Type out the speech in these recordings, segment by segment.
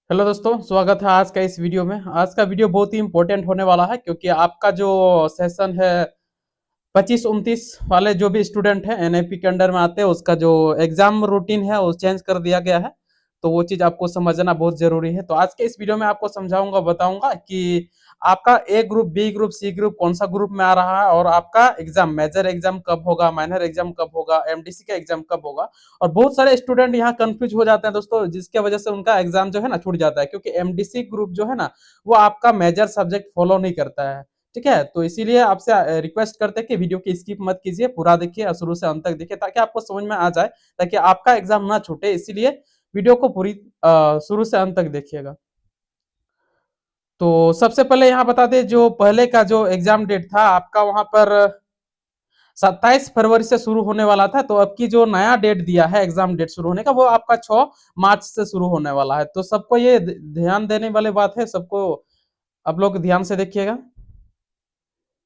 Hello दोस्तों, स्वागत है आज का इस वीडियो में। आज का वीडियो बहुत ही इंपॉर्टेंट होने वाला है क्योंकि आपका जो सेशन है 25-29 वाले जो भी स्टूडेंट हैं एनआईपी के अंडर में आते हैं, उसका जो एग्जाम रूटीन है वो चेंज कर दिया गया है। तो वो चीज आपको समझना बहुत जरूरी है। तो आज के इस वीडियो में आपको समझाऊंगा, बताऊंगा कि आपका A group, B group, C group कौन सा ग्रुप में आ रहा है और आपका एग्जाम, मेजर एग्जाम कब होगा, माइनर एग्जाम कब होगा, एमडीसी का एग्जाम कब होगा। और बहुत सारे स्टूडेंट यहाँ कंफ्यूज हो जाते हैं दोस्तों, जिसके वजह से उनका एग्जाम जो है ना छूट जाता है, क्योंकि एमडीसी ग्रुप जो है ना वो आपका मेजर सब्जेक्ट फॉलो नहीं करता है। ठीक है, तो इसीलिए आपसे रिक्वेस्ट करते हैं कि वीडियो की स्किप मत कीजिए, पूरा देखिए और शुरू से अंत तक देखिए ताकि आपको समझ में आ जाए, ताकि आपका एग्जाम ना छूटे। इसीलिए वीडियो को पूरी शुरू से अंत तक देखिएगा। तो सबसे पहले यहाँ बता दें, जो पहले का जो एग्जाम डेट था आपका वहां पर 27 फरवरी से शुरू होने वाला था। तो अब की जो नया डेट दिया है एग्जाम डेट शुरू होने का, वो आपका 6 मार्च से शुरू होने वाला है। तो सबको ये ध्यान देने वाली बात है, सबको आप लोग ध्यान से देखिएगा।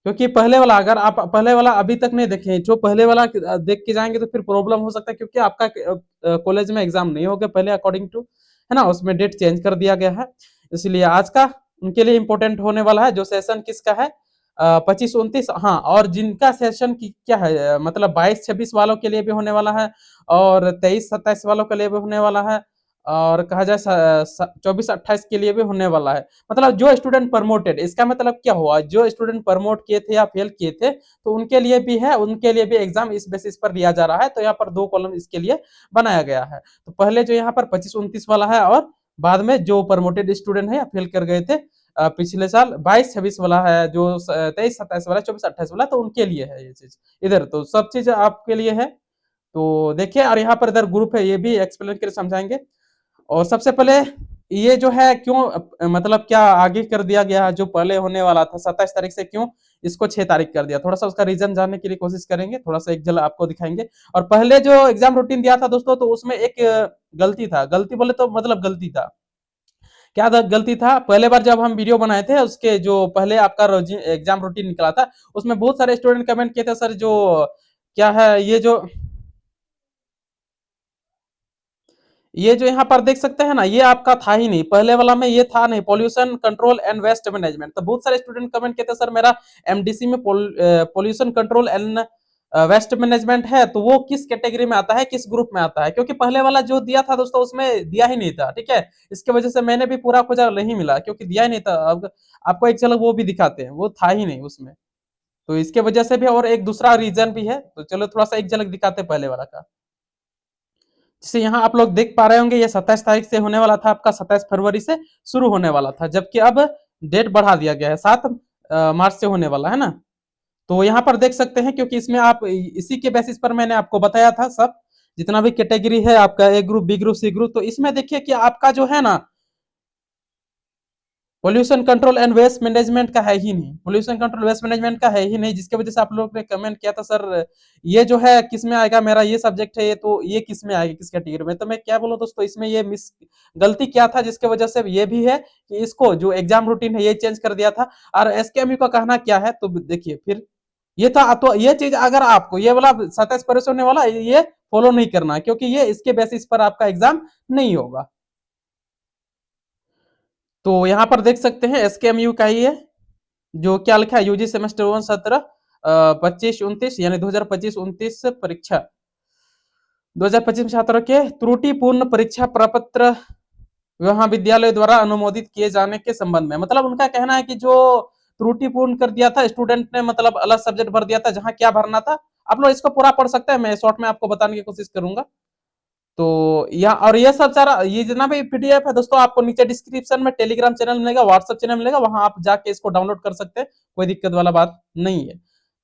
क्योंकि पहले वाला, अगर आप पहले वाला अभी तक नहीं देखे, जो पहले वाला देख के जाएंगे तो फिर प्रॉब्लम हो सकता है, क्योंकि आपका कॉलेज में एग्जाम नहीं हो गया पहले अकॉर्डिंग टू, है ना, उसमें डेट चेंज कर दिया गया है। इसलिए आज का उनके लिए इंपॉर्टेंट होने वाला है। जो सेशन किसका है 25-29, हाँ, और जिनका सेशन की क्या है मतलब 22-26 वालों के लिए भी होने वाला है और 23-27 वालों के लिए भी होने वाला है, और कहा जाए 24-28 के लिए भी होने वाला है। मतलब जो स्टूडेंट प्रमोटेड, इसका मतलब क्या हुआ, जो स्टूडेंट प्रमोट किए थे या फेल किए थे तो उनके लिए भी है, उनके लिए भी एग्जाम इस बेसिस पर लिया जा रहा है। तो यहाँ पर 2 कॉलम इसके लिए बनाया गया है। तो पहले जो यहाँ पर 25-29 वाला है, और बाद में जो प्रमोटेड स्टूडेंट है या फेल कर गए थे पिछले साल 22-26 वाला है, जो 23-27 वाला, 24-28 वाला, तो उनके लिए है ये चीज। इधर तो सब चीज आपके लिए है। तो देखिए, और यहाँ पर इधर ग्रुप है, ये भी एक्सप्लेन करके समझाएंगे। और सबसे पहले ये जो है क्यों मतलब क्या आगे कर दिया गया है, जो पहले होने वाला था 27 तारीख से, क्यों इसको 6 तारीख कर दिया, थोड़ा सा उसका रीजन जानने के लिए कोशिश करेंगे, थोड़ा सा एक झलक आपको दिखाएंगे। और पहले जो एग्जाम रूटीन दिया था दोस्तों, तो उसमें एक गलती था, गलती बोले तो मतलब गलती था, क्या गलती था, पहले बार जब हम वीडियो बनाए थे उसके जो पहले आपका एग्जाम रूटीन निकला था, उसमें बहुत सारे स्टूडेंट कमेंट किए थे, सर जो क्या है ये जो यहाँ पर देख सकते हैं ना, ये आपका था ही नहीं, पहले वाला में ये था नहीं, pollution control and waste management. तो बहुत सारे स्टूडेंट कमेंट कहते हैं सर मेरा एमडीसी में pollution control and waste management है, तो वो किस कैटेगरी में आता है, किस ग्रुप में आता है, क्योंकि पहले वाला जो दिया था दोस्तों उसमें दिया ही नहीं था। ठीक है, इसके वजह से मैंने भी पूरा खोजा, नहीं मिला क्योंकि दिया ही नहीं था। अब आपको एक झलक वो भी दिखाते हैं, वो था ही नहीं उसमें। तो इसके वजह से भी, और एक दूसरा रीजन भी है, तो चलो थोड़ा सा एक झलक दिखाते हैं पहले वाला का। जैसे यहाँ आप लोग देख पा रहे होंगे, ये 27 तारीख से होने वाला था, आपका 27 फरवरी से शुरू होने वाला था, जबकि अब डेट बढ़ा दिया गया है, 7 मार्च से होने वाला है ना। तो यहाँ पर देख सकते हैं, क्योंकि इसमें आप इसी के बेसिस पर मैंने आपको बताया था सब, जितना भी कैटेगरी है आपका, A group, B group, C group, तो इसमें देखिए कि आपका जो है ना pollution control and waste management का है ही नहीं, पोल्यूशन कंट्रोल वेस्ट मैनेजमेंट का है ही नहीं, जिसके वजह से आप लोगों ने कमेंट किया था सर ये जो है किस में आएगा, मेरा ये सब्जेक्ट है, ये तो ये किस में आएगा, किस कैटेगरी में। तो मैं क्या बोलूं दोस्तों, इसमें ये मिस गलती क्या था, जिसके वजह से ये भी है कि इसको जो एग्जाम रूटीन है ये चेंज कर दिया था। और एसकेएमयू का कहना क्या है, तो देखिए फिर ये था, तो ये चीज अगर आपको ये वाला 27 फरवरी होने वाला ये फॉलो नहीं करना, क्योंकि ये इसके बेसिस पर आपका एग्जाम नहीं होगा। तो यहाँ पर देख सकते हैं एसकेएमयू का ही है, जो क्या लिखा है, यूजी सेमेस्टर 1 17 25-29, यानी 2025-29 परीक्षा, 2025 में छात्रों के त्रुटिपूर्ण परीक्षा प्रपत्र महाविद्यालय द्वारा अनुमोदित किए जाने के संबंध में। मतलब उनका कहना है कि जो त्रुटिपूर्ण कर दिया था स्टूडेंट ने, मतलब अलग सब्जेक्ट भर दिया था जहां क्या भरना था। आप लोग इसको पूरा पढ़ सकते हैं, मैं शॉर्ट में आपको बताने की कोशिश करूंगा। तो या और ये सब सारा, ये जितना भी पीडीएफ है दोस्तों, आपको नीचे डिस्क्रिप्शन में टेलीग्राम चैनल मिलेगा, व्हाट्सएप चैनल मिलेगा, वहां आप जाके इसको डाउनलोड कर सकते हैं, कोई दिक्कत वाला बात नहीं है।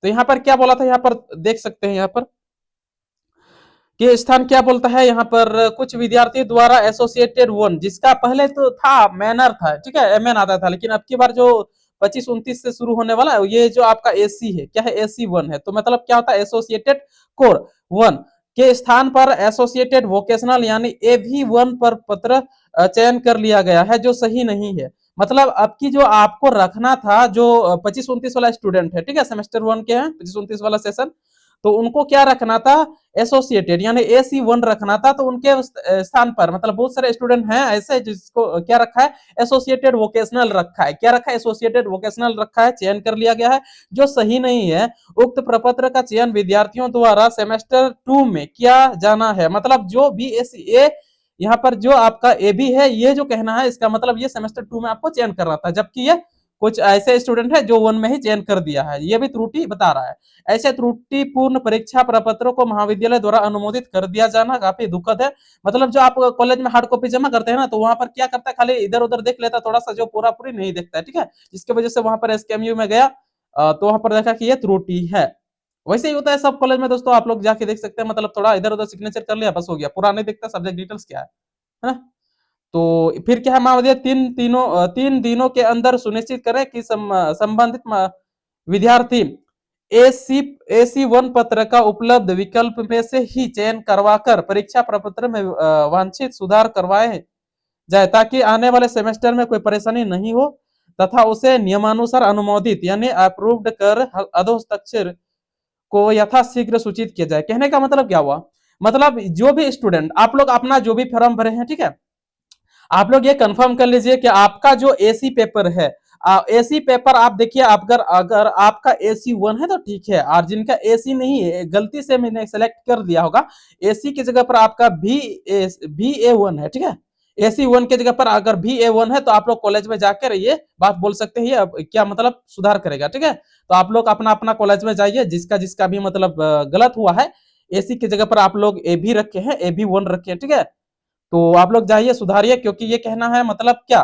तो यहाँ पर क्या बोला था, यहाँ पर देख सकते हैं, यहाँ पर कि स्थान क्या बोलता है, यहाँ पर कुछ विद्यार्थी द्वारा एसोसिएटेड वन, जिसका पहले तो था मैनर था, ठीक है, एमएन आता था, लेकिन अब की बार जो 25-29 से शुरू होने वाला है, ये जो आपका एसी है, क्या है, एसी 1 है। तो मतलब क्या होता है, एसोसिएटेड कोर 1 के स्थान पर एसोसिएटेड वोकेशनल यानी एवी 1 पर पत्र चयन कर लिया गया है, जो सही नहीं है। मतलब अब की जो आपको रखना था, जो 25-29 वाला स्टूडेंट है, ठीक है, सेमेस्टर 1 के हैं 25-29 वाला सेशन, तो उनको क्या रखना था, एसोसिएटेड यानी AC1 रखना था। तो उनके स्थान पर मतलब बहुत सारे स्टूडेंट हैं ऐसे जिसको क्या रखा है, एसोसिएटेड वोकेशनल रखा है। क्या रखा है, एसोसिएटेड वोकेशनल रखा है, चयन कर लिया गया है, जो सही नहीं है। उक्त प्रपत्र का चयन विद्यार्थियों द्वारा सेमेस्टर 2 में किया जाना है। मतलब जो BSA यहाँ पर जो आपका AB है, ये जो कहना है इसका मतलब ये सेमेस्टर 2 में आपको चयन करना था, जबकि ये कुछ ऐसे स्टूडेंट है जो 1 में ही चयन कर दिया है, ये भी त्रुटि बता रहा है। ऐसे त्रुटिपूर्ण परीक्षा प्रपत्रों को महाविद्यालय द्वारा अनुमोदित कर दिया जाना काफी दुखद है। मतलब जो आप कॉलेज में हार्ड कॉपी जमा करते हैं ना, तो वहां पर क्या करता है, खाली इधर उधर देख लेता है थोड़ा सा, जो पूरा पूरी नहीं देखता है, ठीक है। जिसकी वजह से वहां पर SKMU में गया तो वहां पर देखा कि ये त्रुटि है। वैसे ही होता है सब कॉलेज में दोस्तों, आप लोग जाके देख सकते हैं, मतलब थोड़ा इधर उधर सिग्नेचर कर लिया बस हो गया, पूरा नहीं देखता सब्जेक्ट डिटेल्स क्या है ना। तो फिर क्या है, महाविद्यालय तीन दिनों के अंदर सुनिश्चित करें कि संबंधित विद्यार्थी AC1 पत्र का उपलब्ध विकल्प में से ही चयन करवाकर परीक्षा प्रपत्र में वांछित सुधार करवाए जाए, ताकि आने वाले सेमेस्टर में कोई परेशानी नहीं हो, तथा उसे नियमानुसार अनुमोदित यानी अप्रूव्ड कर अधोस्तक्षर को यथाशीघ्र सूचित किया जाए। कहने का मतलब क्या हुआ, मतलब जो भी स्टूडेंट आप लोग अपना जो भी फॉर्म भरे हैं, ठीक है, आप लोग ये कंफर्म कर लीजिए कि आपका जो AC पेपर है, AC पेपर आप देखिए, अगर अगर आपका AC1 है तो ठीक है, और जिनका AC नहीं है, गलती से मैंने सेलेक्ट कर दिया होगा, AC की जगह पर आपका BA1 है, ठीक है। AC1 की जगह पर अगर BA1 है तो आप लोग कॉलेज में जाकर ये बात बोल सकते हैं, ये क्या मतलब सुधार करेगा, ठीक है। तो आप लोग अपना अपना कॉलेज में जाइए, जिसका जिसका भी मतलब गलत हुआ है, AC की जगह पर आप लोग AB रखे हैं, AB1 रखे हैं, ठीक है। तो आप लोग जाइए सुधारिए, क्योंकि ये कहना है मतलब क्या,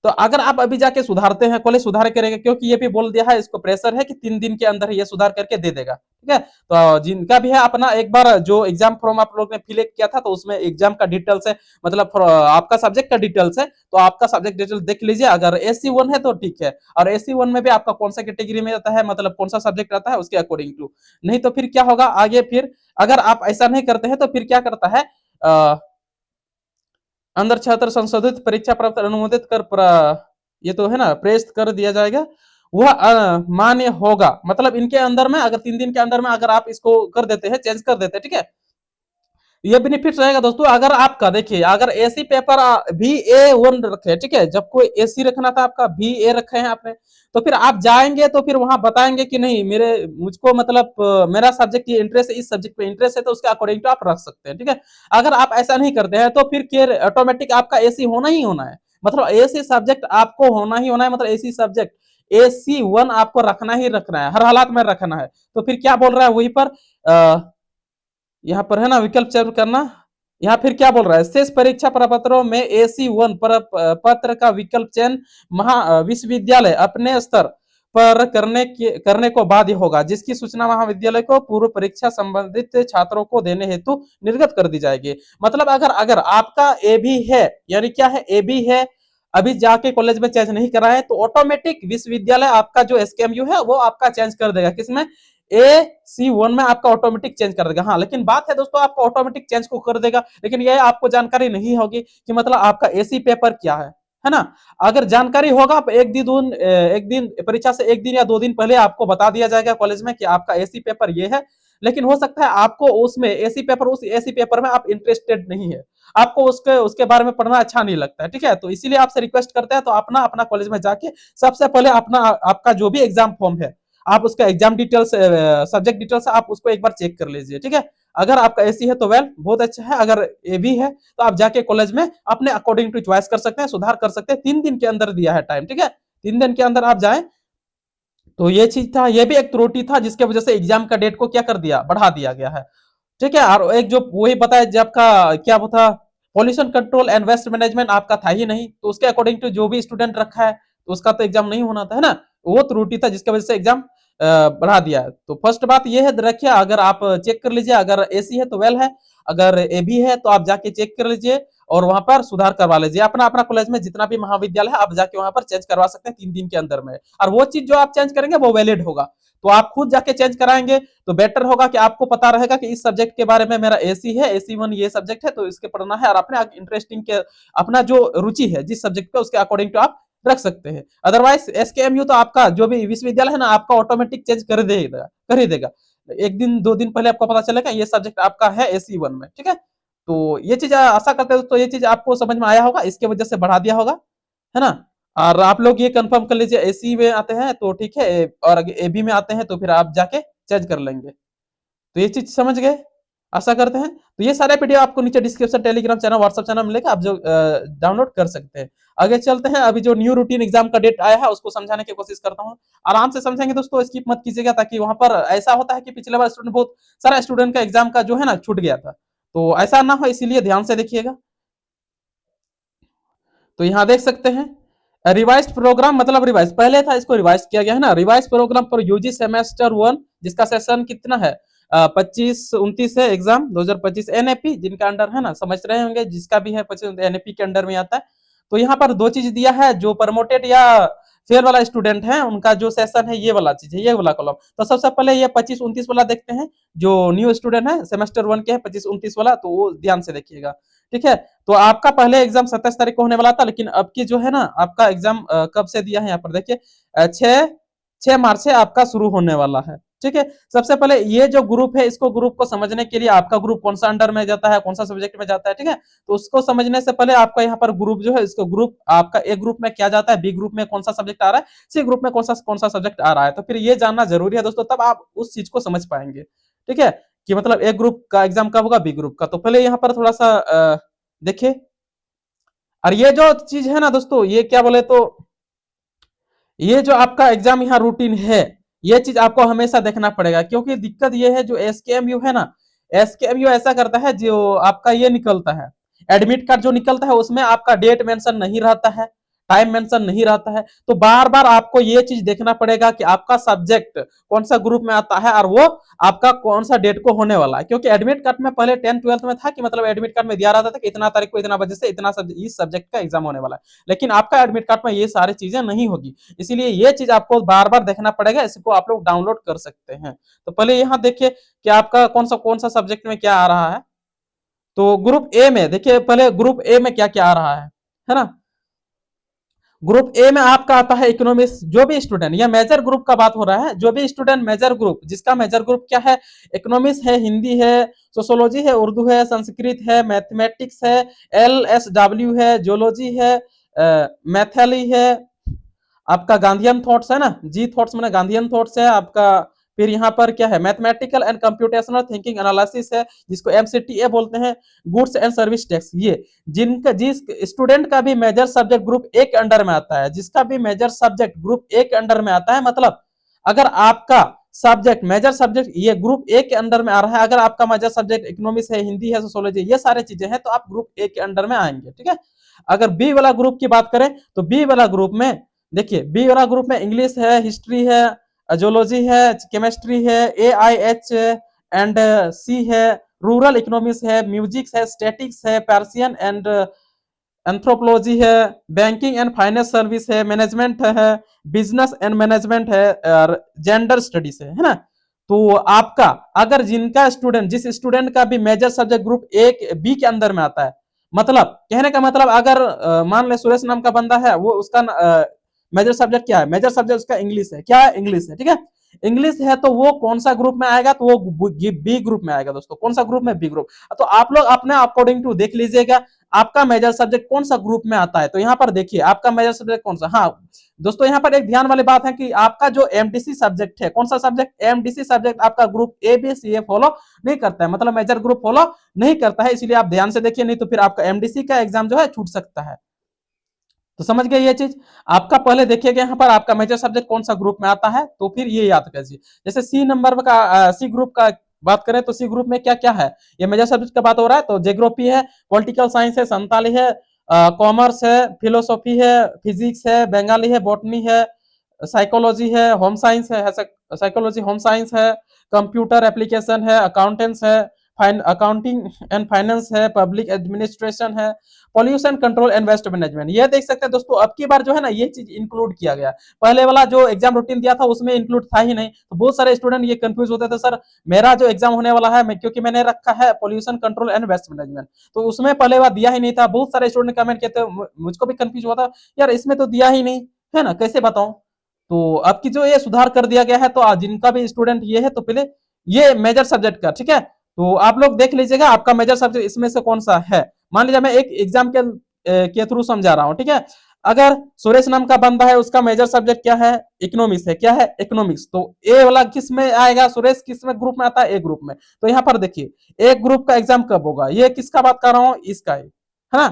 तो अगर आप अभी जाके सुधारते हैं, कॉलेज सुधार करेगा, क्योंकि ये भी बोल दिया है, इसको प्रेशर है कि 3 दिन के अंदर ये सुधार करके दे देगा, ठीक है। तो जिनका भी है अपना एक बार जो एग्जाम फॉर्म आप लोग ने फिल किया था, तो उसमें एग्जाम का डिटेल्स है, मतलब आपका सब्जेक्ट का डिटेल्स है, तो आपका सब्जेक्ट डिटेल देख लीजिए। अगर AC1 है तो ठीक है, और AC1 में भी आपका कौन सा कैटेगरी में आता है, मतलब कौन सा सब्जेक्ट आता है उसके अकॉर्डिंग टू। नहीं तो फिर क्या होगा आगे, फिर अगर आप ऐसा नहीं करते हैं तो फिर क्या करता है, अंदर छात्र संशोधित परीक्षा प्राप्त अनुमोदित कर ये तो है ना, प्रेस कर दिया जाएगा, वह मान्य होगा। मतलब इनके अंदर में अगर 3 दिन के अंदर में अगर आप इसको कर देते हैं, चेंज कर देते हैं, ठीक है, ये बेनिफिट रहेगा दोस्तों। अगर आपका देखिए, अगर AC पेपर BA1 रखे, ठीक है, जब कोई AC रखना था आपका BA रखे हैं आपने, तो फिर आप जाएंगे तो फिर वहां बताएंगे कि नहीं मेरे मुझको मतलब मेरा सब्जेक्ट ये इंटरेस्ट है, इस सब्जेक्ट पे इंटरेस्ट है, तो उसके अकॉर्डिंग तो आप रख सकते हैं, ठीक है। अगर आप ऐसा नहीं करते हैं तो फिर केयर ऑटोमेटिक आपका AC होना ही होना है, मतलब AC सब्जेक्ट आपको होना ही होना है, मतलब AC सब्जेक्ट AC1 आपको रखना ही रखना है, हर हालात में रखना है। तो फिर क्या बोल रहा है वहीं पर यहाँ पर है ना, विकल्प चयन करना। यहाँ फिर क्या बोल रहा है, शेष परीक्षा प्रपत्रों में AC1 पत्र का विकल्प चयन विश्वविद्यालय अपने स्तर पर करने को बाध्य होगा, जिसकी सूचना महाविद्यालय को पूर्व परीक्षा संबंधित छात्रों को देने हेतु निर्गत कर दी जाएगी। मतलब अगर अगर आपका AB है, यानी क्या है, AB है, अभी जाके कॉलेज में चेंज नहीं करा है, तो ऑटोमेटिक विश्वविद्यालय आपका जो SKMU है वो आपका चेंज कर देगा, किसमें, AC1 में आपका ऑटोमेटिक चेंज कर देगा। हाँ, लेकिन बात है दोस्तों, आपको ऑटोमेटिक चेंज को कर देगा, लेकिन ये आपको जानकारी नहीं होगी कि मतलब आपका AC पेपर क्या है ना। अगर जानकारी होगा, आप एक दिन परीक्षा से 1 दिन या 2 दिन पहले आपको बता दिया जाएगा कॉलेज में कि आपका AC पेपर ये है। लेकिन हो सकता है आपको उसमें उस AC पेपर में आप इंटरेस्टेड नहीं है, आपको उसके उसके बारे में पढ़ना अच्छा नहीं लगता है, ठीक है। तो इसीलिए आपसे रिक्वेस्ट करते हैं, तो अपना अपना कॉलेज में जाके सबसे पहले अपना आपका जो भी एग्जाम फॉर्म है, आप उसका एग्जाम डिटेल्स सब्जेक्ट डिटेल्स आप उसको एक बार चेक कर लीजिए, ठीक है। अगर आपका AC है तो वेल बहुत अच्छा है, अगर AB है तो आप जाके कॉलेज में अपने अकॉर्डिंग टू चॉइस कर सकते हैं, सुधार कर सकते हैं। 3 दिन के अंदर दिया है टाइम, ठीक है, 3 दिन के अंदर आप जाए। तो ये चीज था, ये भी एक त्रुटि था, जिसके वजह से एग्जाम का डेट को क्या कर दिया, बढ़ा दिया गया है, ठीक है। और एक जो वही बताया जब का क्या वो था, pollution control and waste management आपका था ही नहीं, तो उसके अकॉर्डिंग टू जो भी स्टूडेंट रखा है तो उसका तो एग्जाम नहीं होना था, है ना। वो त्रुटि था जिसकी वजह से एग्जाम बढ़ा दिया है। तो फर्स्ट बात ये है, रखिए, अगर आप चेक कर लीजिए, अगर AC है तो वेल है, अगर AB है तो आप जाके चेक कर लीजिए और वहां पर सुधार करवा लीजिए। अपना अपना कॉलेज में जितना भी महाविद्यालय है आप जाके वहां पर चेंज करवा सकते हैं 3 दिन के अंदर में, और वो चीज जो आप चेंज करेंगे वो वैलिड होगा। तो आप खुद जाके चेंज कराएंगे तो बेटर होगा, कि आपको पता रहेगा कि इस सब्जेक्ट के बारे में मेरा AC है, AC1 ये सब्जेक्ट है तो इसके पढ़ना है, और अपने इंटरेस्टिंग के अपना जो रुचि है जिस सब्जेक्ट पे उसके अकॉर्डिंग टू आप रख सकते हैं। अदरवाइज SKMU तो आपका जो भी विश्वविद्यालय है ना, आपका ऑटोमेटिक चेंज कर ही देगा। एक दिन 2 दिन पहले आपको पता चलेगा ये सब्जेक्ट आपका है AC1 में, ठीक है। तो ये चीज आशा करते हैं दोस्तों ये चीज आपको समझ में आया होगा, इसके वजह से बढ़ा दिया होगा, है ना। और आप लोग ये कंफर्म कर लीजिए AC में आते हैं तो ठीक है, और अगर AB में आते हैं तो फिर आप जाके चेंज कर लेंगे। तो ये चीज समझ गए, आशा करते हैं। तो ये सारे पीडीएफ आपको नीचे description, Telegram channel, WhatsApp channel मिलेगा, आप जो डाउनलोड कर सकते हैं। आगे चलते हैं, अभी जो न्यू रूटीन एग्जाम का डेट आया है उसको समझाने की कोशिश करता हूँ। आराम से समझेंगे दोस्तों, स्किप मत कीजिएगा, ताकि वहां पर ऐसा होता है कि पिछले बार स्टूडेंट बहुत सारा स्टूडेंट का एग्जाम का जो है ना छूट गया था, तो ऐसा ना हो इसीलिए ध्यान से देखिएगा। तो यहाँ देख सकते हैं रिवाइज प्रोग्राम, मतलब रिवाइज पहले था, इसको रिवाइज किया गया है ना। रिवाइज प्रोग्राम पर यूजी सेमेस्टर 1, जिसका सेशन कितना है 25-29 है एग्जाम 2025। एनएपी जिनका अंडर है ना, समझ रहे होंगे, जिसका भी है 25 एनएपी के अंडर में आता है। तो यहाँ पर दो चीज दिया है, जो प्रमोटेड या फेयर वाला स्टूडेंट है उनका जो सेशन है, ये वाला चीज है, ये वाला कॉलम। तो सबसे पहले ये 25-29 वाला देखते हैं, जो न्यू स्टूडेंट है सेमेस्टर 1 के है 25-29 वाला, तो वो ध्यान से देखिएगा, ठीक है। तो आपका पहले एग्जाम 27 तारीख को होने वाला था, लेकिन अब की जो है ना आपका एग्जाम कब से दिया है, यहाँ पर देखिए 6 मार्च से आपका शुरू होने वाला है, ठीक है। सबसे पहले ये जो ग्रुप है, इसको ग्रुप को समझने के लिए, आपका ग्रुप कौन सा अंडर में जाता है, कौन सा सब्जेक्ट में जाता है, ठीक है। तो उसको समझने से पहले आपका यहाँ पर ग्रुप जो है, इसको ग्रुप आपका ए ग्रुप में क्या जाता है, बी ग्रुप में कौन सा सब्जेक्ट आ रहा है, सी ग्रुप में कौन सा सब्जेक्ट आ रहा है, तो फिर ये जानना जरूरी है दोस्तों, तब आप उस चीज को समझ पाएंगे, ठीक है, कि मतलब ए ग्रुप का एग्जाम कब होगा, बी ग्रुप का। तो पहले यहाँ पर थोड़ा सा देखिए, और ये जो चीज है ना दोस्तों, ये क्या बोले तो ये जो आपका एग्जाम यहाँ रूटीन है, ये चीज आपको हमेशा देखना पड़ेगा, क्योंकि दिक्कत ये है जो एसकेएमयू है ना, एसकेएमयू ऐसा करता है, जो आपका ये निकलता है एडमिट कार्ड जो निकलता है, उसमें आपका डेट मेंशन नहीं रहता है, टाइम मेंशन नहीं रहता है। तो बार बार आपको ये चीज देखना पड़ेगा कि आपका सब्जेक्ट कौन सा ग्रुप में आता है, और वो आपका कौन सा डेट को होने वाला है। क्योंकि एडमिट कार्ड में पहले 10th-12th में था कि मतलब एडमिट कार्ड में दिया रहता था कि इतना तारीख को इतना बजे से इतना इस सब्जेक्ट का एग्जाम होने वाला है, लेकिन आपका एडमिट कार्ड में ये सारी चीजें नहीं होगी, इसीलिए ये चीज आपको बार बार देखना पड़ेगा। इसको आप लोग डाउनलोड कर सकते हैं। तो पहले यहाँ देखिए कि आपका कौन सा सब्जेक्ट में क्या आ रहा है। तो ग्रुप ए में देखिए, पहले ग्रुप ए में क्या क्या आ रहा है ना। ग्रुप ए में आपका आता है इकोनॉमिक्स, जो भी स्टूडेंट, या मेजर ग्रुप का बात हो रहा है, जो भी स्टूडेंट मेजर ग्रुप, जिसका मेजर ग्रुप क्या है, इकोनॉमिक्स है, हिंदी है, सोशोलॉजी है, उर्दू है, संस्कृत है, मैथमेटिक्स है, LSW है, जोलॉजी है, मैथली है, आपका गांधीयन थॉट्स है ना, जी थॉट्स मैंने गांधीयन थॉट्स है आपका। फिर यहाँ पर क्या है, mathematical and computational thinking analysis है, जिसको MCTA बोलते हैं। गुड्स एंड सर्विस टैक्स, ये जिनका जिस स्टूडेंट का भी मेजर सब्जेक्ट ग्रुप ए के अंडर में आता है, जिसका भी मेजर सब्जेक्ट ग्रुप ए के अंडर में आता है, मतलब अगर आपका सब्जेक्ट मेजर सब्जेक्ट ये ग्रुप ए के अंडर में आ रहा है, अगर आपका मेजर सब्जेक्ट इकोनॉमिक्स है, हिंदी है, सोशोलॉजी, ये सारी चीजें हैं, तो आप ग्रुप ए के अंडर में आएंगे, ठीक है। अगर बी वाला ग्रुप की बात करें, तो बी वाला ग्रुप में देखिए, बी वाला ग्रुप में इंग्लिश है, हिस्ट्री है, जोलॉजी है, केमिस्ट्री है, AIH एंड सी है, रूरल इकोनॉमिक्स है, म्यूजिक है, स्टैटिक्स है, पर्सियन एंड एंथ्रोपोलॉजी है, बैंकिंग एंड फाइनेंस सर्विस है, मैनेजमेंट है, बिजनेस एंड मैनेजमेंट है, और जेंडर स्टडीज है ना। तो आपका अगर जिनका स्टूडेंट, जिस स्टूडेंट का भी major subject group A B के अंदर में आता है, मतलब कहने का मतलब अगर मान ले सुरेश नाम का बंदा है, वो उसका मेजर सब्जेक्ट क्या है, मेजर सब्जेक्ट उसका इंग्लिश है, क्या है, इंग्लिश है, ठीक है। इंग्लिश है तो वो कौन सा ग्रुप में आएगा, तो वो बी ग्रुप में आएगा दोस्तों। कौन सा ग्रुप में, बी ग्रुप। तो आप लोग अपने अकॉर्डिंग टू देख लीजिएगा आपका मेजर सब्जेक्ट कौन सा ग्रुप में आता है। तो यहाँ पर देखिए आपका मेजर सब्जेक्ट कौन सा। हाँ दोस्तों, यहाँ पर एक ध्यान वाली बात है कि आपका जो एमडीसी सब्जेक्ट है, कौन सा सब्जेक्ट, एमडीसी सब्जेक्ट आपका ग्रुप ABCA फॉलो नहीं करता है, मतलब मेजर ग्रुप फॉलो नहीं करता है, इसलिए आप ध्यान से देखिए, नहीं तो फिर आपका एमडीसी का एग्जाम जो है छूट सकता है। तो समझ गए ये चीज। आपका पहले देखिएगा यहाँ पर आपका मेजर सब्जेक्ट कौन सा ग्रुप में आता है, तो फिर ये याद कीजिए। जैसे सी नंबर का सी ग्रुप का बात करें, तो सी ग्रुप में क्या क्या है, ये मेजर सब्जेक्ट का बात हो रहा है, तो ज्योग्राफी है, पॉलिटिकल साइंस है, संताली है, कॉमर्स है, फिलोसॉफी है, फिजिक्स है, बंगाली है, बॉटनी है, साइकोलॉजी है, होम साइंस है, साइकोलॉजी होम साइंस है, कंप्यूटर एप्लीकेशन है, अकाउंटेंस है, अकाउंटिंग एंड फाइनेंस है, पब्लिक एडमिनिस्ट्रेशन है, pollution control and waste management. ये देख सकते हैं दोस्तों, अब की बार जो है ना ये चीज इंक्लूड किया गया। पहले वाला जो एग्जाम रूटीन दिया था उसमें इंक्लूड था ही नहीं, तो बहुत सारे स्टूडेंट ये कंफ्यूज होते थे, सर मेरा जो एग्जाम होने वाला है, क्योंकि मैंने रखा है pollution control and waste management, तो उसमें पहले बार दिया ही नहीं था। बहुत सारे स्टूडेंट कमेंट किए थे, मुझको भी कंफ्यूज हुआ था, यार इसमें तो दिया ही नहीं है ना, कैसे बताऊं। तो अब की जो ये सुधार कर दिया गया है, तो जिनका भी स्टूडेंट ये है, तो पहले ये मेजर सब्जेक्ट का, ठीक है। तो आप लोग देख लीजिएगा आपका मेजर सब्जेक्ट इसमें से कौन सा है। मान लीजिए मैं एक एग्जाम के थ्रू समझा रहा हूं, ठीक है। अगर सुरेश नाम का बंदा है, उसका मेजर सब्जेक्ट क्या है, इकोनॉमिक्स है, क्या है, इकोनॉमिक्स। तो ए वाला किस में आएगा, सुरेश किस में ग्रुप में आता है, ए ग्रुप में। तो यहाँ पर देखिए ए ग्रुप का एग्जाम कब होगा, ये किसका बात कर रहा हूं, इसका है ना।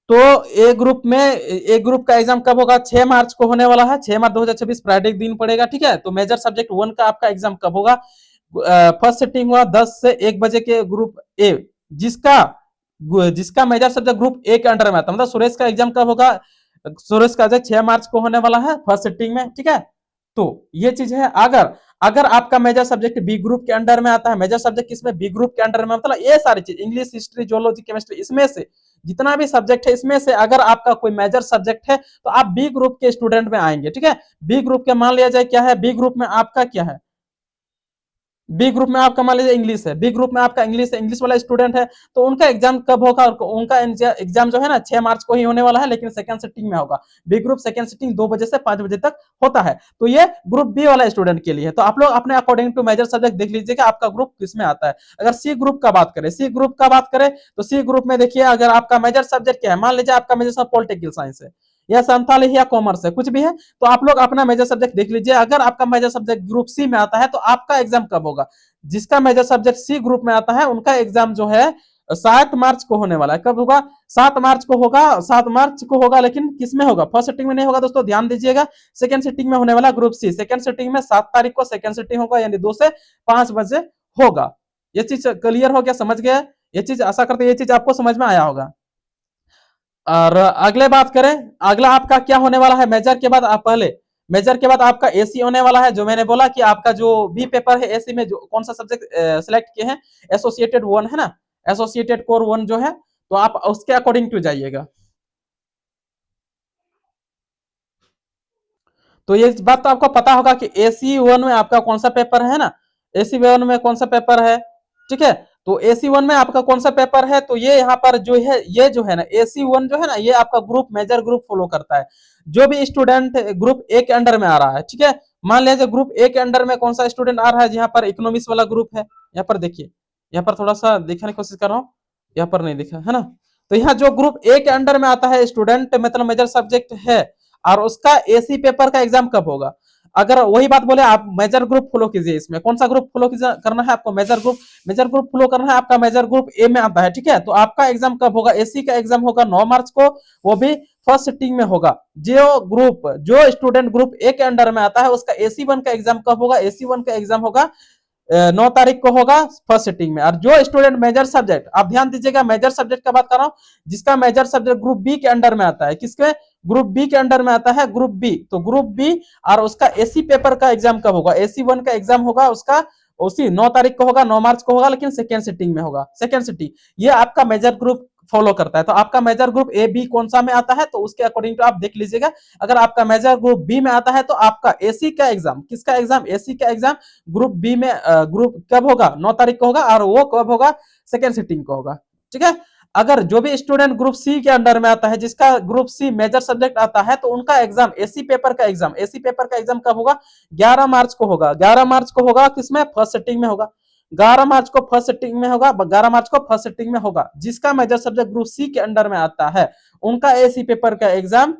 तो ए ग्रुप का एग्जाम कब होगा, 6 मार्च को होने वाला है, 6 मार्च 2026 फ्राइडे के दिन पड़ेगा, ठीक है। तो मेजर सब्जेक्ट 1 का आपका एग्जाम कब होगा, फर्स्ट सिटिंग हुआ 10 से 1 बजे के ग्रुप ए, जिसका जिसका मेजर सब्जेक्ट ग्रुप ए के अंडर में आता है। मतलब सुरेश का एग्जाम कब होगा, सुरेश का 6 मार्च को होने वाला है फर्स्ट सिटिंग में, ठीक है। तो ये चीज है। अगर अगर आपका मेजर सब्जेक्ट बी ग्रुप के अंडर में आता है, मेजर सब्जेक्ट किसमें, बी ग्रुप के अंडर में, मतलब ये सारी चीज इंग्लिश, हिस्ट्री, जोलॉजी, केमिस्ट्री, इसमें से जितना भी सब्जेक्ट है, इसमें से अगर आपका कोई मेजर सब्जेक्ट है तो आप बी ग्रुप के स्टूडेंट में आएंगे, ठीक है। बी ग्रुप के मान लिया जाए क्या है, बी ग्रुप में आपका क्या है, बी ग्रुप में आपका मान लीजिए इंग्लिश है, बी ग्रुप में आपका इंग्लिश है, इंग्लिश वाला स्टूडेंट है। तो उनका एग्जाम कब होगा, उनका एग्जाम जो है ना 6 मार्च को ही होने वाला है, लेकिन सेकंड सिटिंग में होगा। बी ग्रुप सेकंड सिटिंग 2 बजे से 5 बजे तक होता है। तो ये ग्रुप बी वाला स्टूडेंट के लिए है। तो आप लोग अपने अकॉर्डिंग टू मेजर सब्जेक्ट देख लीजिए कि आपका ग्रुप किसमें आता है। अगर सी ग्रुप का बात करें, सी ग्रुप का बात करें तो सी ग्रुप में देखिए अगर आपका मेजर सब्जेक्ट क्या है, मान लीजिए आपका मेजर सब पॉलिटिकल साइंस है या संथाली या कॉमर्स है, कुछ भी है, तो आप लोग अपना मेजर सब्जेक्ट देख लीजिए। अगर आपका मेजर सब्जेक्ट ग्रुप सी में आता है तो आपका एग्जाम कब होगा, जिसका मेजर सब्जेक्ट सी ग्रुप में आता है उनका एग्जाम जो है 7 मार्च को होने वाला है। कब होगा, 7 मार्च को होगा, 7 मार्च को होगा, लेकिन किस में होगा, फर्स्ट सिटिंग में नहीं होगा दोस्तों, ध्यान दीजिएगा। सेकंड सिटिंग में होने वाला ग्रुप सी, सेकंड सिटिंग में 7 तारीख को सेकंड सिटिंग होगा, यानी 2 से 5 बजे होगा। ये चीज क्लियर हो गया, समझ गया। ये चीज आशा करते ये चीज आपको समझ में आया होगा। और अगले बात करें, अगला आपका क्या होने वाला है, मेजर के बाद आप पहले मेजर के बाद आपका एसी होने वाला है। जो मैंने बोला कि आपका जो भी पेपर है एसी में जो कौन सा सब्जेक्ट सिलेक्ट किए हैं, एसोसिएटेड वन है ना, एसोसिएटेड कोर वन जो है, तो आप उसके अकॉर्डिंग टू जाइएगा। तो ये बात तो आपको पता होगा कि एसी वन में आपका कौन सा पेपर है ना, एसी वन में कौन सा पेपर है, ठीक है। तो एसी वन में आपका कौन सा पेपर है, तो ये यहाँ पर जो है, ये जो है ना एसी वन जो है ना, ये आपका ग्रुप मेजर ग्रुप फॉलो करता है। जो भी स्टूडेंट ग्रुप ए के अंडर में आ रहा है, ठीक है। मान लीजिए ग्रुप ए के अंडर में कौन सा स्टूडेंट आ रहा है, यहाँ पर इकोनॉमिक्स वाला ग्रुप है। यहाँ पर देखिए, यहाँ पर थोड़ा सा दिखाने की कोशिश कर रहा हूँ, यहाँ पर नहीं दिखा है ना। तो यहाँ जो ग्रुप ए के अंडर में आता है स्टूडेंट, मतलब मेजर सब्जेक्ट है, और उसका एसी पेपर का एग्जाम कब होगा। अगर वही बात बोले आप मेजर ग्रुप फॉलो कीजिए, इसमें कौन सा ग्रुप फॉलो करना है आपको, मेजर ग्रुप फॉलो करना है। आपका मेजर ग्रुप ए में आता है, ठीक है। तो आपका एग्जाम कब होगा, एसी का एग्जाम होगा 9 मार्च को, वो भी फर्स्ट सिटिंग में होगा। जो स्टूडेंट ग्रुप ए के अंडर में आता है उसका एसी वन का एग्जाम कब होगा, एसी वन का एग्जाम होगा 9 तारीख को होगा फर्स्ट सिटिंग में। और जो स्टूडेंट मेजर सब्जेक्ट, आप ध्यान दीजिएगा मेजर सब्जेक्ट का बात कर रहा हूं, जिसका मेजर सब्जेक्ट ग्रुप बी के अंडर में आता है, किसके, ग्रुप बी के अंडर में आता है, ग्रुप बी। तो ग्रुप बी और उसका एसी पेपर का एग्जाम कब होगा, एसी वन का एग्जाम होगा उसका उसी 9 तारीख को होगा, 9 मार्च को होगा, लेकिन सेकेंड सिटिंग में होगा, सेकेंड सिटिंग। ये आपका मेजर ग्रुप फॉलो करता है। तो आपका मेजर ग्रुप ए बी कौन सा में आता है, तो उसके अकॉर्डिंग टू आप देख लीजिएगा। अगर आपका मेजर ग्रुप बी में आता है तो आपका एसी का एग्जाम, किसका एग्जाम, एसी का एग्जाम ग्रुप बी में ग्रुप कब होगा, 9 तारीख को होगा, और वो कब होगा, सेकेंड सिटिंग को होगा, ठीक है। अगर जो भी स्टूडेंट ग्रुप सी के अंडर में आता है, जिसका ग्रुप सी मेजर सब्जेक्ट आता है, तो उनका एग्जाम एसी पेपर का एग्जाम, एसी पेपर का एग्जाम कब होगा, 11 मार्च को होगा, 11 मार्च को होगा, किसमें, फर्स्ट सिटिंग में होगा। 11 मार्च को फर्स्ट सिटिंग में होगा, 11 मार्च को फर्स्ट सिटिंग में होगा। जिसका मेजर सब्जेक्ट ग्रुप सी के अंडर में आता है उनका एसी पेपर का एग्जाम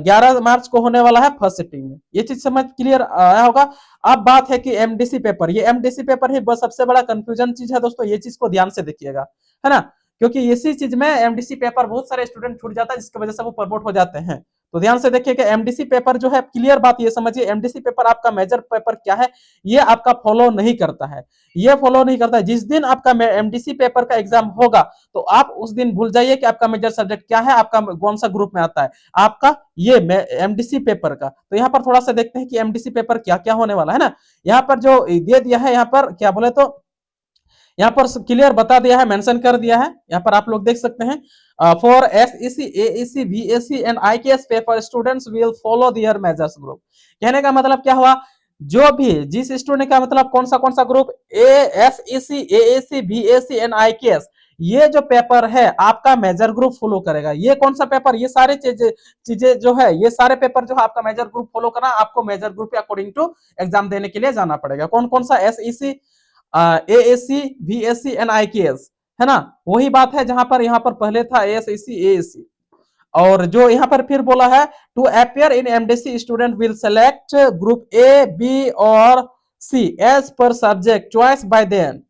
11 मार्च को होने वाला है फर्स्ट सिटिंग में। ये चीज समझ क्लियर आया होगा। अब बात है कि एमडीसी पेपर, ये एमडीसी पेपर ही बस सबसे बड़ा कंफ्यूजन चीज है दोस्तों, ये चीज को ध्यान से देखिएगा, है ना। क्योंकि इसी चीज में एमडीसी पेपर बहुत सारे स्टूडेंट छूट जाता है, जिसकी वजह से वो प्रमोट हो जाते हैं। तो ध्यान से देखिए कि एमडीसी पेपर जो है, क्लियर बात ये समझिए, एमडीसी पेपर आपका मेजर पेपर क्या है, ये आपका फॉलो नहीं करता है। ये फॉलो नहीं करता है। जिस दिन आपका एमडीसी पेपर का एग्जाम होगा तो आप उस दिन भूल जाइए कि आपका मेजर सब्जेक्ट क्या है, आपका कौन सा ग्रुप में आता है, आपका ये एमडीसी पेपर का। तो यहाँ पर थोड़ा सा देखते हैं कि एमडीसी पेपर क्या क्या होने वाला है ना। यहाँ पर जो दे दिया है, यहाँ पर क्या बोले तो यहाँ पर क्लियर बता दिया है, मेंशन कर दिया है। यहाँ पर आप लोग देख सकते हैं, for SEC AEC VAC and IKS paper students will follow their measures group. कहने का मतलब क्या हुआ, जो भी जिस स्टूडेंट का मतलब कौन सा group, A SEC AEC VAC and IKS, ये जो पेपर है आपका मेजर ग्रुप फॉलो करेगा। ये कौन सा पेपर, ये सारे चीजें चीजें जो है, ये सारे पेपर जो है आपका मेजर ग्रुप फॉलो करना, आपको मेजर ग्रुप के अकॉर्डिंग टू एग्जाम देने के लिए जाना पड़ेगा। कौन कौन सा, SEC, ASC, VSC and IKS, है ना। वही बात है जहां पर यहाँ पर पहले था एएससी, एएससी। और जो यहाँ पर फिर बोला है, to appear in MDC student will select group A, B और C as per subject choice by them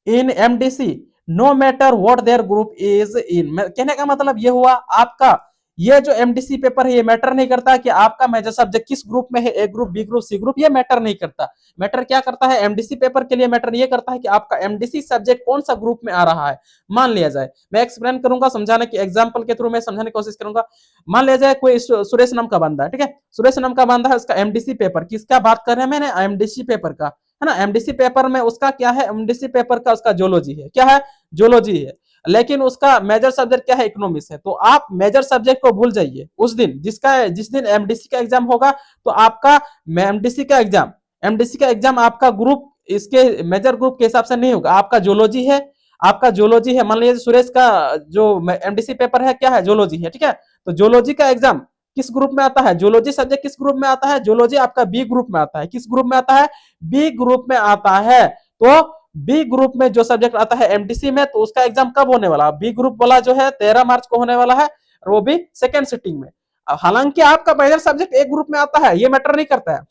in MDC no matter what their group is in. कहने का मतलब ये हुआ, आपका ये जो एमडीसी पेपर है ये मैटर नहीं करता कि आपका मेजर सब्जेक्ट किस ग्रुप में है, A group, B group, C group, ये मैटर नहीं करता। मैटर क्या करता है, एमडीसी पेपर के लिए मैटर ये करता है कि आपका एमडीसी सब्जेक्ट कौन सा ग्रुप में आ रहा है। मान लिया जाए, मैं एक्सप्लेन करूंगा, समझाने की एग्जांपल के थ्रू मैं समझाने की कोशिश करूंगा। मान लिया जाए कोई सुरेश नाम का बंदा है, ठीक है, सुरेश नाम का बंदा है, उसका एमडीसी पेपर, किसका बात कर रहे हैं मैंने, एमडीसी पेपर का, है ना। एमडीसी पेपर में उसका क्या है, एमडीसी पेपर का उसका जोलॉजी है, क्या है, जोलॉजी है। लेकिन उसका मेजर सब्जेक्ट क्या है, इकोनॉमिक्स है। तो आप मेजर सब्जेक्ट को भूल जाइए उस दिन, जिस दिन एमडीसी का एग्जाम होगा, तो आपका एमडीसी का एग्जाम आपका ग्रुप, इसके मेजर ग्रुप के हिसाब से नहीं होगा, आपका जोलॉजी है, आपका जोलॉजी है। मान लीजिए सुरेश का जो एमडीसी पेपर है क्या है, जोलॉजी है, ठीक है। तो जोलॉजी का एग्जाम किस ग्रुप में आता है, जोलॉजी सब्जेक्ट किस ग्रुप में आता है, जोलॉजी आपका बी ग्रुप में आता है। किस ग्रुप में आता है, बी ग्रुप में आता है। तो बी ग्रुप में जो सब्जेक्ट आता है एमडीसी में, तो उसका एग्जाम कब होने वाला, बी ग्रुप वाला जो है 13 मार्च को होने वाला है, और वो भी सेकेंड सिटिंग में। हालांकि आपका मेजर सब्जेक्ट एक ग्रुप में आता है, ये मैटर नहीं करता है।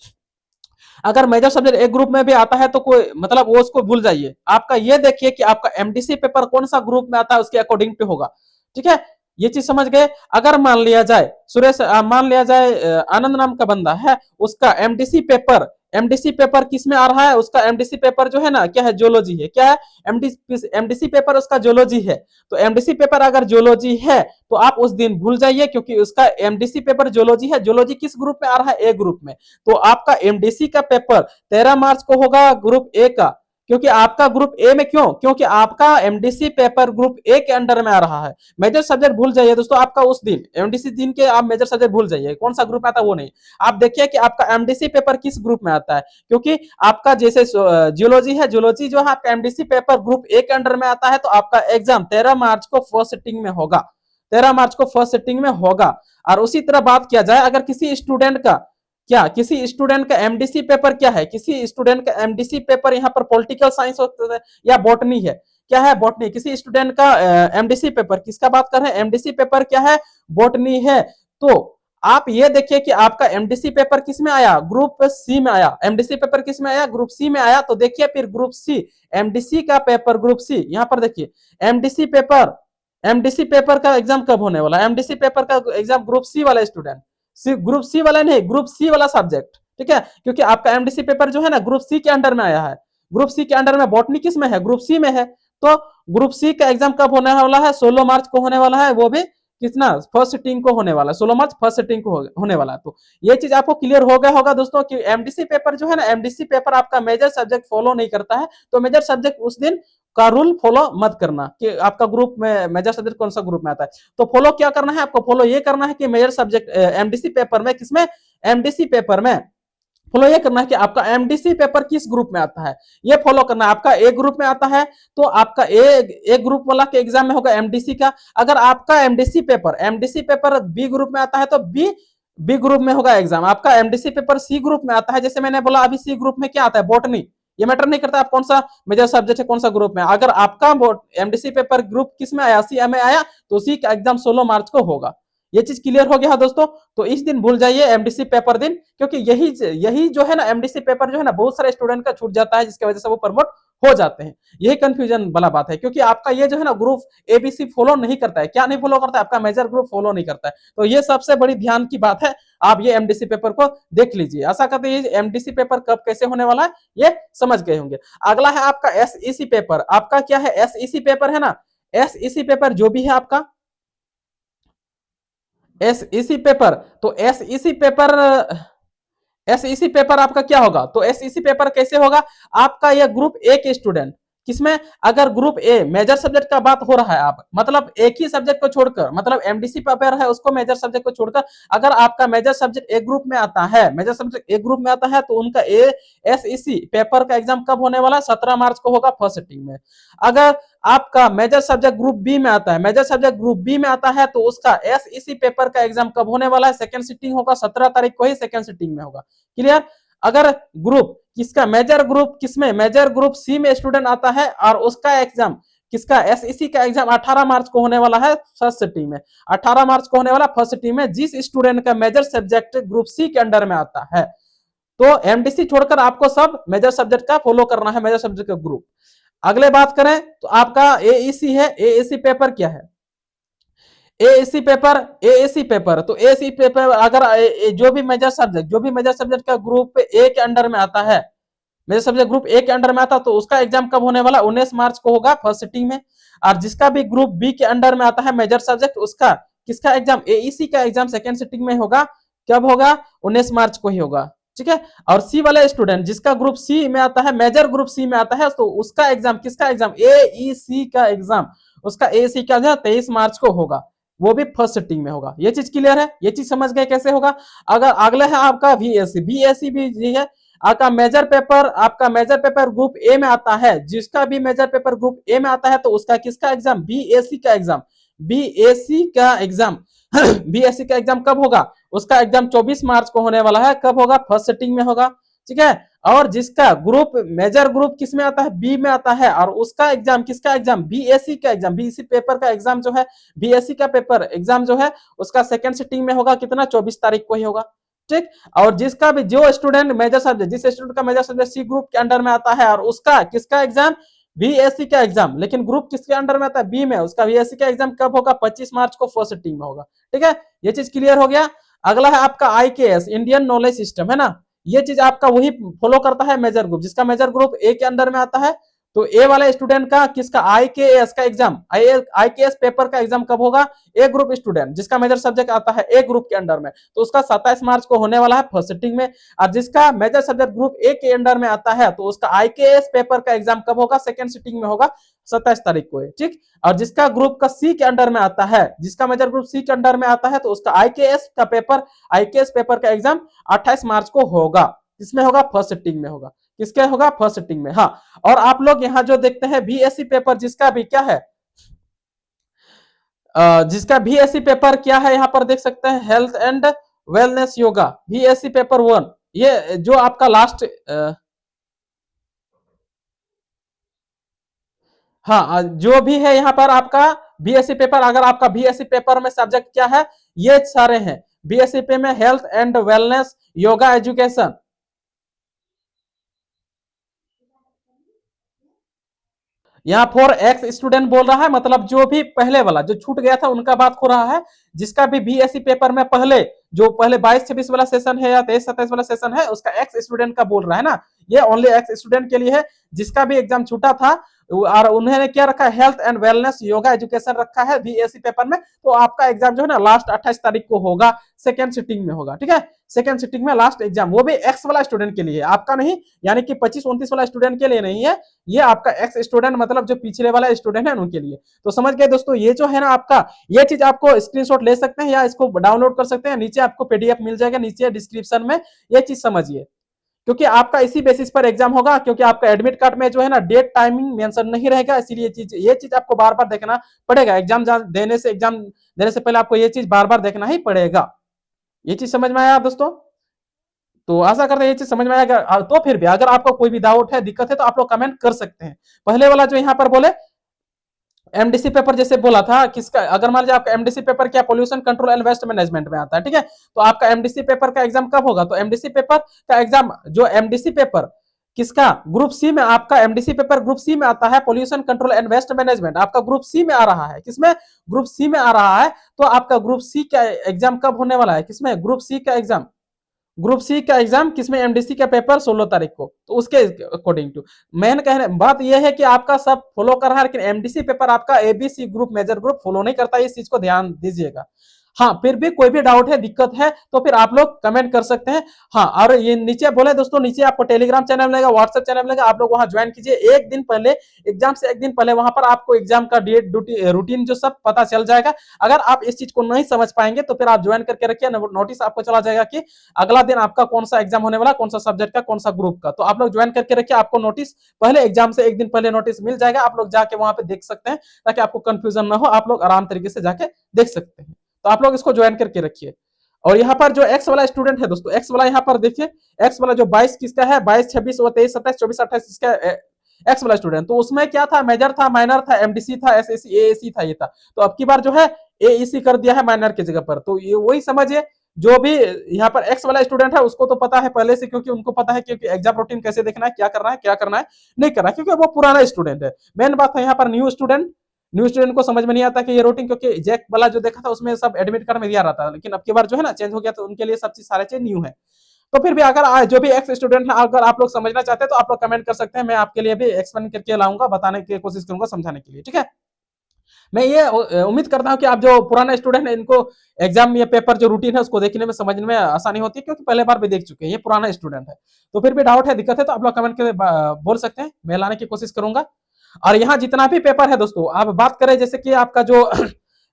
अगर मेजर सब्जेक्ट एक ग्रुप में भी आता है तो कोई मतलब वो उसको भूल जाइए। आपका ये देखिए कि आपका एमडीसी पेपर कौन सा ग्रुप में आता है, उसके अकॉर्डिंग पे होगा, ठीक है। ये चीज समझ गए। अगर मान लिया जाए सुरेश, मान लिया जाए आनंद नाम का बंदा है, उसका एमडीसी पेपर किस में आ रहा है, उसका एमडीसी पेपर जो है ना, क्या है, जोलॉजी है, क्या है, एमडीसी पेपर उसका जोलॉजी है। तो एमडीसी पेपर अगर जोलॉजी है तो आप उस दिन भूल जाइए, क्योंकि उसका एमडीसी पेपर जोलॉजी है। जोलॉजी किस ग्रुप में आ रहा है, ए ग्रुप में। तो आपका एमडीसी का पेपर 13 मार्च को होगा ग्रुप ए का, क्योंकि आपका ग्रुप ए में, क्यों, क्योंकि आपका एमडीसी पेपर ग्रुप ए के अंडर में आ रहा है। मेजर सब्जेक्ट भूल जाइए दोस्तों, आपका उस दिन एमडीसी दिन के आप मेजर सब्जेक्ट भूल जाइए, कौन सा ग्रुप में आता है वो नहीं। आप देखिए कि आपका एमडीसी पेपर किस ग्रुप में आता है, क्योंकि आपका जैसे जियोलॉजी है, जियोलॉजी जो है आपका एमडीसी पेपर ग्रुप ए के अंडर में आता है। तो आपका एग्जाम 13 मार्च को फर्स्ट सिटिंग में होगा, 13 मार्च को फर्स्ट सिटिंग में होगा। और उसी तरह बात किया जाए, अगर किसी स्टूडेंट का, क्या किसी स्टूडेंट का एमडीसी पेपर क्या है, किसी स्टूडेंट का एमडीसी पेपर यहाँ पर पॉलिटिकल साइंस होता है या बॉटनी है, क्या है, बॉटनी। किसी स्टूडेंट का एमडीसी पेपर, किसका बात कर रहे हैं, एमडीसी पेपर क्या है, बॉटनी है। तो आप ये देखिए कि आपका एमडीसी पेपर किस में आया, ग्रुप सी में आया। एमडीसी पेपर किस में आया, ग्रुप सी में आया। तो देखिए फिर ग्रुप सी, एमडीसी का पेपर ग्रुप सी, यहां पर देखिए एमडीसी पेपर का एग्जाम कब होने वाला, एमडीसी पेपर का एग्जाम ग्रुप सी वाला स्टूडेंट, ग्रुप सी वाला नहीं, ग्रुप सी वाला सब्जेक्ट, ठीक है। क्योंकि आपका एमडीसी पेपर जो है ना ग्रुप सी के अंडर में आया है। ग्रुप सी के अंडर में बॉटनी किस में है, ग्रुप सी में है। तो ग्रुप सी का एग्जाम कब होने वाला है, 16 मार्च को होने वाला है, वो भी कितना, फर्स्ट सिटिंग को होने वाला है, 16 मार्च फर्स्ट सिटिंग को होने वाला है। तो ये चीज आपको क्लियर हो गया होगा दोस्तों कि एमडीसी पेपर जो है ना, एमडीसी पेपर आपका मेजर सब्जेक्ट फॉलो नहीं करता है। तो मेजर सब्जेक्ट उस दिन का रूल फॉलो मत करना कि आपका ग्रुप में मेजर सब्जेक्ट कौन सा ग्रुप में आता है। तो फॉलो क्या करना है आपको, फॉलो ये करना है कि मेजर सब्जेक्ट एमडीसी पेपर में, किसमें, एमडीसी पेपर में फॉलो ये करना है कि आपका एमडीसी पेपर किस ग्रुप में आता है, ये फॉलो करना है। आपका ए ग्रुप में आता है तो आपका ए ग्रुप वाला के एग्जाम में होगा एमडीसी का। अगर आपका एमडीसी पेपर बी ग्रुप में आता है तो बी ग्रुप में होगा एग्जाम। आपका एमडीसी पेपर सी ग्रुप में आता है, जैसे मैंने बोला अभी सी ग्रुप में क्या आता है, बॉटनी। ये मैटर नहीं करता आप कौन सा मेजर सब्जेक्ट है, कौन सा ग्रुप में। अगर आपका एमडीसी पेपर ग्रुप किस में आया, सी में आया, तो उसी का एग्जाम 16 मार्च को होगा। ये चीज क्लियर हो गया है दोस्तों। तो इस दिन भूल जाइए एमडीसी पेपर दिन, क्योंकि यही जो है ना एमडीसी पेपर जो है ना बहुत सारे स्टूडेंट का छूट जाता है, जिसकी वजह से वो प्रमोट हो जाते हैं। यही कंफ्यूजन वाला बात है, क्योंकि आपका ये जो है ना ग्रुप एबीसी फॉलो नहीं करता है। क्या नहीं फॉलो करता है, आपका मेजर ग्रुप फॉलो नहीं करता है। तो ये सबसे बड़ी ध्यान की बात है। आप ये एमडीसी पेपर को देख लीजिए। आशा करते हैं एमडीसी पेपर कब कैसे होने वाला है ये समझ गए होंगे। अगला है आपका एसईसी पेपर। आपका क्या है, एसईसी पेपर है ना। एसईसी पेपर जो भी है आपका एसईसी पेपर, तो एसईसी पेपर आपका क्या होगा, तो एसईसी पेपर कैसे होगा, आपका यह ग्रुप ए के स्टूडेंट, किसमें, अगर ग्रुप ए मेजर सब्जेक्ट का बात हो रहा है, आप मतलब एक ही सब्जेक्ट को छोड़कर, मतलब एमडीसी पेपर है उसको मेजर सब्जेक्ट को छोड़कर, अगर आपका मेजर सब्जेक्ट ए ग्रुप में आता है, मेजर सब्जेक्ट ए ग्रुप में आता है, तो उनका ए एसईसी पेपर का एग्जाम कब होने वाला है, 17 मार्च को होगा फर्स्ट सिटिंग में। अगर आपका मेजर सब्जेक्ट ग्रुप बी में आता है, मेजर सब्जेक्ट ग्रुप बी में आता है, तो उसका एसईसी पेपर का एग्जाम कब होने वाला है, सेकंड सिटिंग होगा, 17 तारीख को ही सेकंड सिटिंग में होगा। क्लियर। अगर ग्रुप किसका, मेजर ग्रुप किसमें, मेजर ग्रुप सी में स्टूडेंट आता है और उसका एग्जाम किसका, एसईसी का एग्जाम 18 मार्च को होने वाला है फर्स्ट सिटिंग में, 18 मार्च को होने वाला फर्स्ट सिटिंग में, जिस स्टूडेंट का मेजर सब्जेक्ट ग्रुप सी के अंडर में आता है। तो एमडीसी छोड़कर आपको सब मेजर सब्जेक्ट का फॉलो करना है, मेजर सब्जेक्ट का ग्रुप। अगले बात करें तो आपका एईसी है, एईसी पेपर क्या है, एएसी पेपर, एएसी पेपर, तो एएसी पेपर अगर जो भी मेजर सब्जेक्ट का ग्रुप ए के अंडर में आता है, मेजर सब्जेक्ट ग्रुप ए के अंडर में आता, तो उसका एग्जाम कब होने वाला, 19 मार्च को होगा फर्स्ट सिटिंग में। और जिसका भी ग्रुप बी के अंडर में आता है मेजर सब्जेक्ट, उसका किसका एग्जाम, एईसी का एग्जाम सेकेंड सिटिंग में होगा, कब होगा, 19 मार्च को ही होगा। ठीक है। और सी वाला स्टूडेंट जिसका ग्रुप सी में आता है, मेजर ग्रुप सी में आता है, तो उसका एग्जाम किसका एग्जाम, एईसी का एग्जाम, उसका एईसी का 23 मार्च को होगा, वो भी फर्स्ट सिटिंग में होगा। ये चीज क्लियर है, ये चीज समझ गए कैसे होगा। अगर अगला है आपका बीएससी, बीएससी भी ये है, आपका मेजर पेपर ग्रुप ए में आता है, जिसका भी मेजर पेपर ग्रुप ए में आता है, तो उसका किसका एग्जाम, बीएससी का एग्जाम, बीएससी का एग्जाम बीएससी का एग्जाम कब होगा, उसका एग्जाम 24 मार्च को होने वाला है, कब होगा, फर्स्ट सिटिंग में होगा। ठीक है। और जिसका ग्रुप मेजर ग्रुप किस में आता है, बी में आता है, और उसका एग्जाम किसका एग्जाम, बीएससी का एग्जाम, बीएससी पेपर का एग्जाम जो है, बीएससी का पेपर एग्जाम जो है, उसका सेकंड सिटिंग में होगा, कितना, 24 तारीख को ही होगा। ठीक। और जिसका भी जो स्टूडेंट मेजर सब्जेक्ट, जिस स्टूडेंट का मेजर सब्जेक्ट सी ग्रुप के अंडर में आता है, और उसका किसका एग्जाम, बीएससी का एग्जाम, लेकिन ग्रुप किसके अंडर में आता है, बी में, उसका बीएससी का एग्जाम कब होगा, 25 मार्च को फर्स्ट सिटिंग में होगा। ठीक है। ये चीज क्लियर हो गया। अगला है आपका आईकेएस, इंडियन नॉलेज सिस्टम, है ना, ये चीज आपका वही फॉलो करता है मेजर ग्रुप, जिसका मेजर ग्रुप ए के अंदर में आता है, तो ए वाले स्टूडेंट का किसका, आईकेएस का एग्जाम, आईकेएस पेपर का एग्जाम कब होगा, ए ग्रुप स्टूडेंट जिसका मेजर सब्जेक्ट आता है ए ग्रुप के अंडर में, तो उसका 27 मार्च को होने वाला है फर्स्ट सिटिंग में। और जिसका मेजर सब्जेक्ट ग्रुप ए के अंडर में आता है, तो उसका आईकेएस पेपर का एग्जाम कब होगा, सेकंड सिटिंग में होगा, 27 तारीख को है। ठीक। और जिसका ग्रुप का सी के अंडर में आता है, जिसका मेजर ग्रुप सी के अंडर में आता है, तो उसका आईकेएस पेपर का एग्जाम 28 मार्च को होगा, इसमें होगा, फर्स्ट सिटिंग में होगा, किसके होगा, फर्स्ट सिटिंग में। हाँ। और आप लोग यहाँ जो देखते हैं बीएससी पेपर, जिसका भी क्या है, जिसका बीएससी पेपर क्या है, यहाँ पर देख सकते हैं, health and wellness yoga, BSc paper 1, ये जो आपका लास्ट, हाँ, जो भी है यहाँ पर आपका बीएससी पेपर, अगर आपका बीएससी पेपर में सब्जेक्ट क्या है, ये सारे हैं बीएससी पे में, health and wellness, yoga education. यहाँ फॉर एक्स स्टूडेंट बोल रहा है, मतलब जो भी पहले वाला जो छूट गया था उनका बात हो रहा है, जिसका भी बीएससी पेपर में पहले जो पहले 22-26 वाला सेशन है या 23-27 वाला सेशन है, उसका एक्स स्टूडेंट का बोल रहा है ना, ये ओनली एक्स स्टूडेंट के लिए है, जिसका भी एग्जाम छूटा था, और उन्होंने क्या रखा है, health and wellness yoga education रखा है बीएससी पेपर में, तो आपका एग्जाम जो है ना लास्ट 28 तारीख को होगा, सेकेंड सिटिंग में होगा। ठीक है। सेकेंड सिटिंग में लास्ट एग्जाम, वो भी एक्स वाला स्टूडेंट के लिए, आपका नहीं, यानी कि 25-29 वाला स्टूडेंट के लिए नहीं है, ये आपका एक्स स्टूडेंट, मतलब जो पिछले वाला स्टूडेंट है उनके लिए। तो समझ गए दोस्तों, ये जो है ना आपका, ये चीज आपको स्क्रीनशॉट ले सकते हैं या इसको डाउनलोड कर सकते हैं, नीचे आपको पीडीएफ मिल जाएगा, नीचे डिस्क्रिप्शन में, ये चीज समझिए, क्योंकि आपका इसी बेसिस पर एग्जाम होगा, क्योंकि आपका एडमिट कार्ड में जो है ना डेट टाइमिंग मेंशन नहीं रहेगा, इसीलिए ये चीज आपको बार बार देखना पड़ेगा, एग्जाम देने से पहले आपको ये चीज बार बार देखना ही पड़ेगा। ये चीज समझ में आया आप दोस्तों? तो आशा करते हैं ये चीज समझ में आएगा। तो फिर भी अगर आपको कोई भी डाउट है, दिक्कत है, तो आप लोग कमेंट कर सकते हैं। पहले वाला जो यहाँ पर बोले एमडीसी पेपर, जैसे बोला था किसका, अगर मान लीजिए आपका एमडीसी पेपर क्या, pollution control and waste management में आता है। ठीक है। तो आपका एमडीसी पेपर का एग्जाम कब होगा, तो एमडीसी पेपर का एग्जाम, जो एमडीसी पेपर किसका, ग्रुप सी में, आपका एमडीसी पेपर ग्रुप सी में आता है, pollution control and waste management आपका ग्रुप सी में आ रहा है, किसमें, ग्रुप सी में आ रहा है। तो आपका ग्रुप सी का एग्जाम कब होने वाला है, किसमें, ग्रुप सी का एग्जाम, ग्रुप सी का एग्जाम किसमें, एमडीसी का पेपर 16 तारीख को, तो उसके अकॉर्डिंग टू मेन कहने बात यह है कि आपका सब फॉलो कर रहा है, लेकिन एमडीसी पेपर आपका ABC group major group follow नहीं करता, इस चीज को ध्यान दीजिएगा। हाँ, फिर भी कोई भी डाउट है, दिक्कत है, तो फिर आप लोग कमेंट कर सकते हैं। हाँ, और ये नीचे बोले दोस्तों, नीचे आपको टेलीग्राम चैनल मिलेगा, व्हाट्सएप चैनल मिलेगा, आप लोग वहां ज्वाइन कीजिए। एक दिन पहले, एग्जाम से एक दिन पहले वहां पर आपको एग्जाम का डेट रूटीन जो सब पता चल जाएगा। अगर आप इस चीज को नहीं समझ पाएंगे तो फिर आप ज्वाइन करके रखिए, नोटिस आपको चला जाएगा कि अगला दिन आपका कौन सा एग्जाम होने वाला, कौन सा सब्जेक्ट का, कौन सा ग्रुप का। तो आप लोग ज्वाइन करके रखिए, आपको नोटिस पहले एग्जाम से एक दिन पहले नोटिस मिल जाएगा, आप लोग जाके वहां पे देख सकते हैं, ताकि आपको कंफ्यूजन ना हो, आप लोग आराम तरीके से जाके देख सकते हैं। तो आप लोग इसको ज्वाइन करके रखिए। और यहाँ पर जो एक्स वाला स्टूडेंट है दोस्तों, एक्स वाला यहाँ पर देखिए, एक्स वाला जो 22 किसका है, 22 26 23 27 24 28 इसका एक्स वाला स्टूडेंट। तो उसमें क्या था, मेजर था, माइनर था, एमडीसी था, एसएससी एएसी था, ये था। तो अब की बार जो है एईसी कर दिया है माइनर की जगह पर। तो ये वही समझिए, जो भी यहाँ पर एक्स वाला स्टूडेंट है उसको तो पता है पहले से, क्योंकि उनको पता है क्योंकि एग्जाम रूटीन कैसे देखना है, क्या करना है, क्या करना है, नहीं करना है, क्योंकि वो पुराना स्टूडेंट है। मेन बात है यहाँ पर न्यू स्टूडेंट को समझ में नहीं आता कि ये रूटीन, क्योंकि जैक वाला जो देखा था उसमें सब एडमिट कार्ड में दिया रहता है, लेकिन अब की बार जो है ना चेंज हो गया, तो उनके लिए सब चीज सारे चीज न्यू है। तो फिर भी अगर जो भी एक्स स्टूडेंट है, अगर आप लोग समझना चाहते हैं तो आप लोग कमेंट कर सकते हैं, मैं आपके लिए भी एक्सप्लेन करके लाऊंगा, बताने की कोशिश करूंगा, समझाने के लिए, ठीक है। मैं ये उम्मीद करता हूँ कि आप जो पुराने स्टूडेंट है, इनको एग्जाम या पेपर जो रूटीन है उसको देखने में, समझने में आसानी होती है, क्योंकि पहले बार भी देख चुके हैं, ये पुराना स्टूडेंट है। तो फिर भी डाउट है, दिक्कत है, तो आप लोग कमेंट करके बोल सकते हैं, मैं लाने की कोशिश करूंगा। और यहाँ जितना भी पेपर है दोस्तों, आप बात करें जैसे कि आपका जो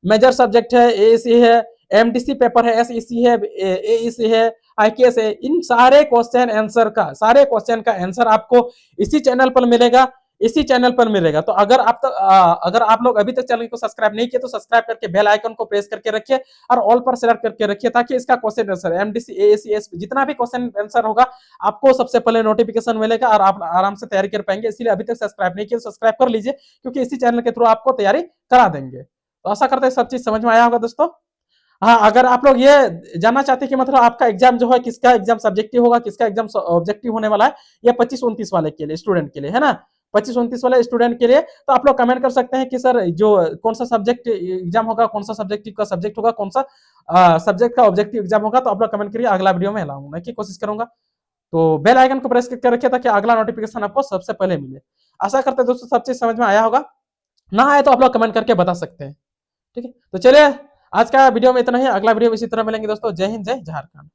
मेजर सब्जेक्ट है, एएसी है, एमडीसी पेपर है, एसईसी है, एईसी है, आईकेएस है, इन सारे क्वेश्चन का आंसर आपको इसी चैनल पर मिलेगा, इसी चैनल पर मिलेगा। तो अगर आप लोग अभी तक चैनल को सब्सक्राइब नहीं किए तो सब्सक्राइब करके बेल आइकन को प्रेस करके रखिए, और ऑल पर सेलेक्ट करके रखिए, ताकि इसका question answer MDC AAC S जितना भी क्वेश्चन आंसर होगा, आपको सबसे पहले नोटिफिकेशन मिलेगा, और आप आराम से तैयारी कर पाएंगे। इसलिए अभी तक सब्सक्राइब नहीं किया तो सब्सक्राइब कर लीजिए, क्योंकि इसी चैनल के थ्रू आपको तैयारी करा देंगे। तो आशा करते हैं सब चीज समझ में आया होगा दोस्तों। हाँ, अगर आप लोग ये जानना चाहते हैं कि मतलब आपका एग्जाम जो है, किसका एग्जाम सब्जेक्टिव होगा, किसका एग्जाम ऑब्जेक्टिव होने वाला है, ये 25-29 वाले के लिए, स्टूडेंट के लिए, है ना, 25-29 वाले स्टूडेंट के लिए, तो आप लोग कमेंट कर सकते हैं कि सर जो कौन सा सब्जेक्ट एग्जाम होगा, कौन सा सब्जेक्टिव का सब्जेक्ट होगा, कौन सा सब्जेक्ट का ऑब्जेक्टिव एग्जाम होगा। तो आप लोग कमेंट करिए, अगला वीडियो में लाऊंगा की कोशिश करूंगा। तो बेल आइकन को प्रेस करके रखिए, ताकि अगला नोटिफिकेशन आपको सबसे पहले मिले। आशा करते हैं दोस्तों सब चीज समझ में आया होगा, ना आए तो आप लोग कमेंट करके बता सकते हैं, ठीक है। तो चलिए, आज का वीडियो में इतना ही, अगला वीडियो में इसी तरह मिलेंगे दोस्तों। जय हिंद, जय झारखंड।